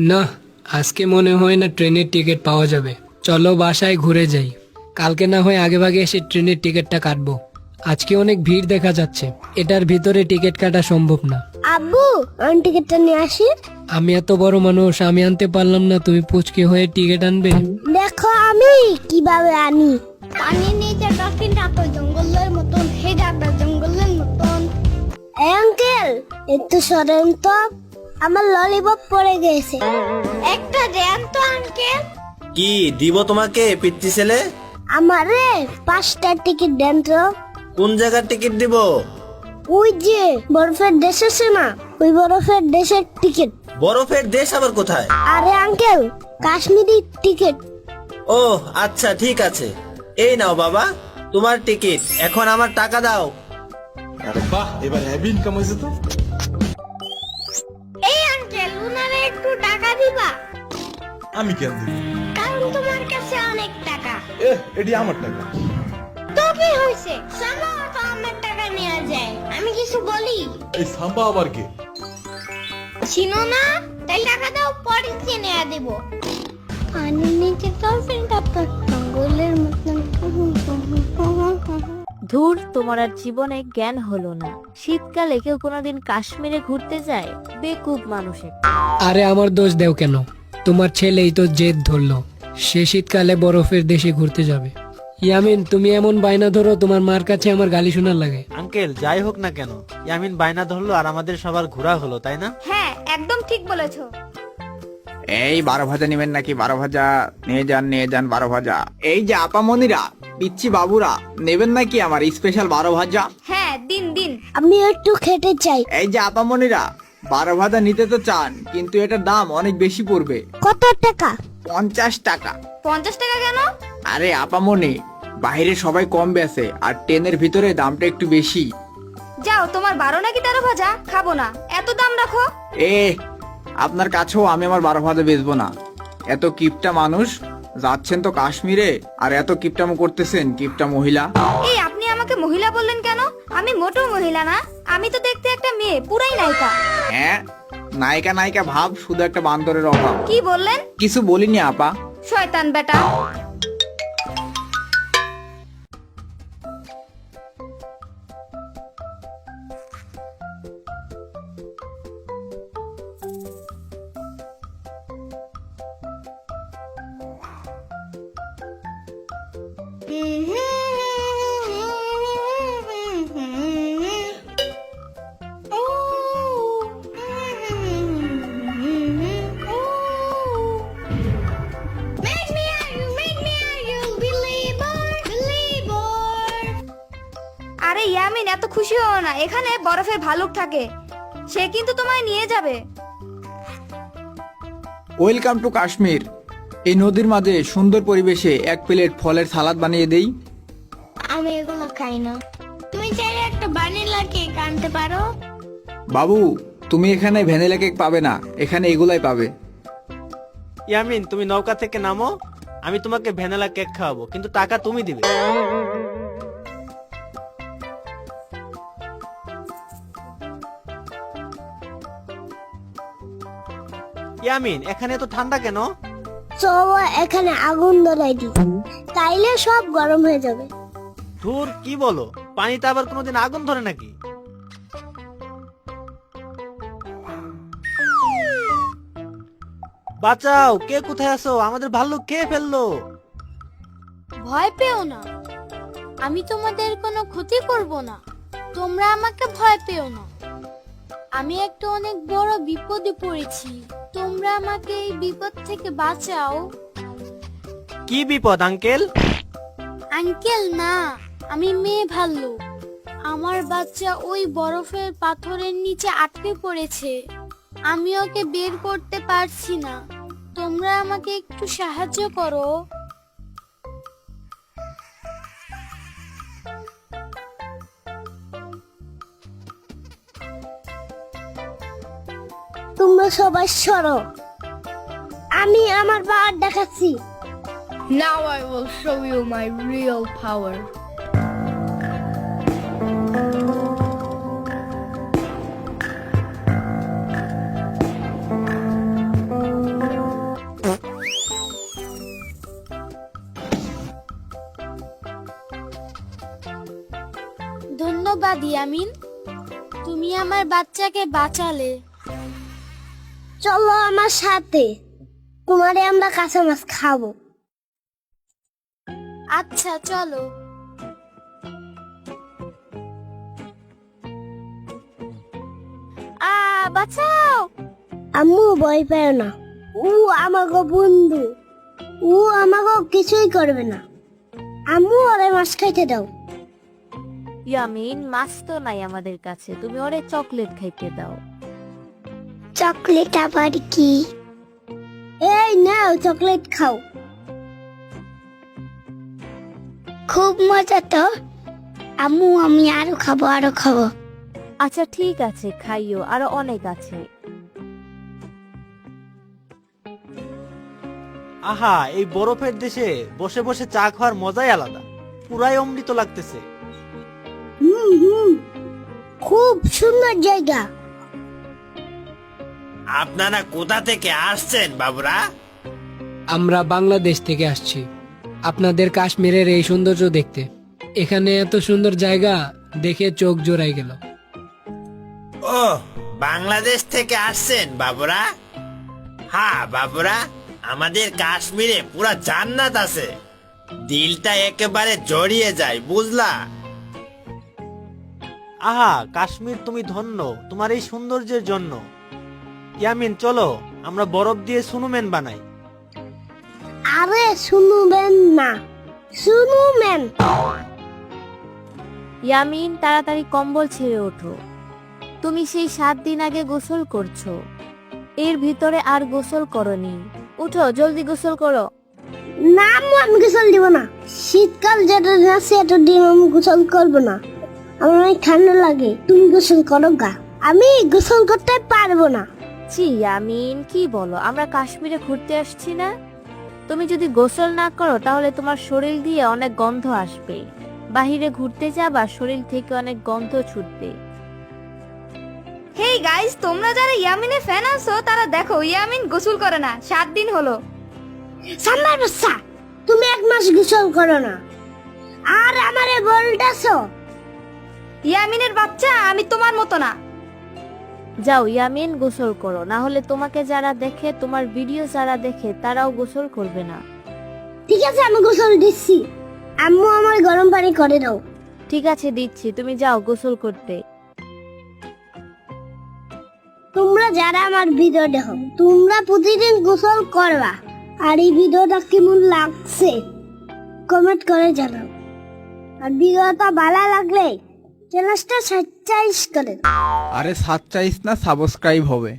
না, আজকে মনে হয় না ট্রেনের টিকিট পাওয়া যাবে। চলো বাসায় ঘুরে যাই, কালকে না হয় আগেভাগে এসে ট্রেনের টিকিটটা কাটবো। আজকে অনেক ভিড় দেখা যাচ্ছে, এটার ভিতরে টিকিট কাটা সম্ভব না। আব্বু, আমি টিকিটটা নিয়ে আসি। আমি এত বড় মানুষ, আমি আনতে পারলাম না, তুমি পুচকে হয়ে টিকিট আনবে? দেখো আমি কিভাবে আনি। পানির নিচে ডলফিনটা তো জঙ্গলের মতন, হেডাটা জঙ্গলের মতন। আঙ্কেল, একটু সরেন তো, আমার ললিপপ পড়ে গেছে। একটা দেন তো আঙ্কেল। কি দিব তোমাকে পিচ্চি ছেলে? আমারে 5টা টিকিট দেন তো। কোন জায়গার টিকিট দিব? ওই যে বরফের দেশ আছে না, ওই বরফের দেশের টিকিট। বরফের দেশ আবার কোথায়? আরে আঙ্কেল, কাশ্মীরি টিকিট। ও আচ্ছা ঠিক আছে, এই নাও বাবা তোমার টিকিট। এখন আমার টাকা দাও। আরে বাহ, এবার হেভি ইনকাম হয়েছে তো। এই আঙ্কেল, উনারে একটু টাকা দিবা? আমি কেন দিব? কারণ তোমার কাছে অনেক টাকা। এটি আমার টাকা। তো কি হয়েছে, সামা তো আমার টাকা নিয়ে যায়, আমি কিছু বলি? এই সাম্বা আবার কে? চিনো না? তাই টাকা দাও, পরে চিনে দেব। পানির নিচে ডলফিনটা তো জঙ্গলের মতন। ধুর, তোমার আর জীবনে জ্ঞান হলো না। শীতকালে কেউ কোনোদিন কাশ্মীরে ঘুরতে যায়? বেকুব মানুষে। আরে আমার দোষ দেও কেন? তোমার ছেলেই তো জেদ ধরলো, সে শীতকালে বরফের দেশে ঘুরতে যাবে। ইয়ামিন, তুমি এমন বায়না ধরো, তোমার মার কাছে আমার গালি শোনার লাগে। আঙ্কেল যাই হোক না কেন, ইয়ামিন বায়না ধরলো আর আমাদের সবার ঘোরা হলো, তাই না? হ্যাঁ, একদম ঠিক বলেছো। এই 12 ভাজা নেবেন নাকি? 12 ভাজা নিয়ে যান 12 ভাজা। এই যে আপামনিরা, পিচ্ছি বাবুরা, নেবেন নাকি আমার স্পেশাল 12 ভাজা? হ্যাঁ, দিন দিন। আমি একটু খেতে চাই। এই যে আপামনিরা, 12 ভাজা নিতে তো চান, কিন্তু এটার দাম অনেক বেশি পড়বে। কত টাকা? 50 টাকা। 50 টাকা কেন? আরে আপামনি, বাইরে সবাই কম বেচে আর ট্রেনের ভিতরে দামটা একটু বেশি। যাও, তোমার 12 নাকি 13 ভাজা খাবো না, এত দাম রাখো। আপনার কাছেও আমি আমার 12 ভাজা বেচবো না। এত কিপটা মানুষ, যাচ্ছেন তো কাশ্মীরে আর এত কিপটামো করতেছেন, কিপটা মহিলা। এই, আপনি আমাকে মহিলা বললেন কেন? আমি মোটেও মহিলা না, আমি তো দেখতে একটা মেয়ে, পুরাই নায়িকা। হ্যাঁ, নায়িকা নায়িকা ভাব, শুধু একটা বান্দরের অভাব। কি বললেন? কিছু বলিনি আপা। শয়তান বেটা। আরে ইয়ামিন, এত খুশি হও না, এখানে বরফের ভালুক থাকে, সে কিন্তু তোমায় নিয়ে যাবে। Welcome to Kashmir. এই নদীর মাঝে সুন্দর পরিবেশে এক প্লেট ফলের সালাদ বানিয়ে দেই। আমি এগুলো খাই না। তুমি চাইলে একটা ভ্যানিলা কেক আনতে পারো। বাবু, তুমি এখানে ভ্যানিলা কেক পাবে না, এখানে এগুলাই পাবে। ইয়ামিন, তুমি নৌকা থেকে নামো, আমি তোমাকে ভ্যানিলা কেক খাওয়াবো, কিন্তু টাকা তুমি দিবে। ইয়ামিন, এখানে তো ঠান্ডা কেন? চলো এখানে আগুন ধরাই দিই, তাইলে সব গরম হয়ে যাবে। ধুর, কি বলো? পানিতে আবার কোনোদিন আগুন ধরে নাকি? বাঁচাও, কে কোথায় আছো? আমাদের ভাল্লুক খেয়ে ফেললো। ভয় পেও না, আমি তোমাদের কোনো ক্ষতি করব না। তোমরা আমাকে ভয় পেও না। আমি একটা অনেক বড় বিপদে পড়েছি, তোমরা আমাকে এই বিপদ থেকে বাঁচাও। কি বিপদ আঙ্কেল? আঙ্কেল না, আমি মেয়ে ভাল্লুক। আমার বাচ্চা ওই বরফের পাথরের নিচে আটকে পড়েছে, আমি ওকে বের করতে পারছি না। তোমরা আমাকে একটু সাহায্য করো। তোমরা সবাই সরো, আমি আমার পাওয়ার দেখাচ্ছি। Now I will show you my real power. ধন্যবাদ ইয়ামিন, তুমি আমার বাচ্চাকে বাঁচালে। চলো আমার সাথে, তোমারে আমরা কাঁচা মাছ খাবো। আচ্ছা চলো। বাঁচাও। আম্মু ভয় পেও না, ও আমাকে বন্ধু, ও আমাকে কিছুই করবে না। আম্মু ওরে মাছ খাইতে দাও। ইয়ামিন, মাছ তো নাই আমাদের কাছে, তুমি ওরে চকলেট খাইতে দাও। চকলেট আবার কি? এই নাও চকলেট খাও। খুব মজা তো আম্মু, আমি আরো খাবো আরো খাবো। আচ্ছা ঠিক আছে, খাইও, আরো অনেক আছে। আহা, এই বরফের দেশে বসে বসে চা খাওয়ার মজাই আলাদা, পুরাই অমৃত লাগতেছে। হুম, খুব সুন্দর জায়গা। আপনারা কোথা থেকে আসছেন বাবুরা? আমরা বাংলাদেশ থেকে আসছি আপনাদের কাশ্মীরের এই সৌন্দর্য দেখতে। এখানে এত সুন্দর জায়গা দেখে চোখ জোড়াই গেল। ও, বাংলাদেশ থেকে আসছেন বাবুরা? হ্যাঁ বাবুরা, আমাদের কাশ্মীরে পুরা জান্নাত আছে, দিলটা একেবারে জড়িয়ে যায়, বুঝলা? আহা, কাশ্মীর তুমি ধন্য তোমার এই সৌন্দর্যের জন্য। ইয়ামিন, চলো আমরা বরফ দিয়ে সুনুমেন বানাই। আরে শুনুবেন না, শুনুমেন। ইয়ামিন, তাড়াতাড়ি কম্বল ছেড়ে ওঠো। তুমি সেই 7 দিন আগে গোসল করছো, এর ভিতরে আর গোসল করনি। উঠো, জলদি গোসল করো। না আম্মু, আমি গোসল দিব না। শীতকাল যেটা না সেটা দিয়ে আমি গোসল করবো না, আমার অনেক ঠান্ডা লাগে। তুমি গোসল করো গা, আমি গোসল করতে পারবো না। ছি ইয়ামিন, কি বলো? আমরা কাশ্মীরে ঘুরতে আসছি না? তুমি যদি গোসল না করো তাহলে তোমার শরীর দিয়ে অনেক গন্ধ আসবে। বাহিরে ঘুরতে যাবা, শরীর থেকে অনেক গন্ধ ছুটবে। হেই গাইস, তোমরা যারা ইয়ামিনের ফ্যান আছো তারা দেখো, ইয়ামিন গোসল করে না 7 দিন হলো। সাম্বার বাচ্চা, তুমি 1 মাস গোসল করো না আর আমারে বলতেছো? ইয়ামিনের বাচ্চা, আমি তোমার মতো না। যাও ইয়ামিন, গোসল করো, না হলে তোমাকে যারা দেখে, তোমার ভিডিও যারা দেখে তারাও গোসল করবে না। ঠিক আছে, আমি গোসল দিচ্ছি। আম্মু আমার গরম পানি করে দাও। ঠিক আছে, দিচ্ছি, তুমি যাও গোসল করতে। তোমরা যারা আমার ভিডিও দেখো, তোমরা প্রতিদিন গোসল করবা। আর এই ভিডিওটা কেমন লাগছে কমেন্ট করে জানাও। আর ভিডিওটা ভালো লাগলে চ্যানেলটা সাবস্ক্রাইব করে দাও। আরে সাবস্ক্রাইব না, সাবস্ক্রাইব হবে।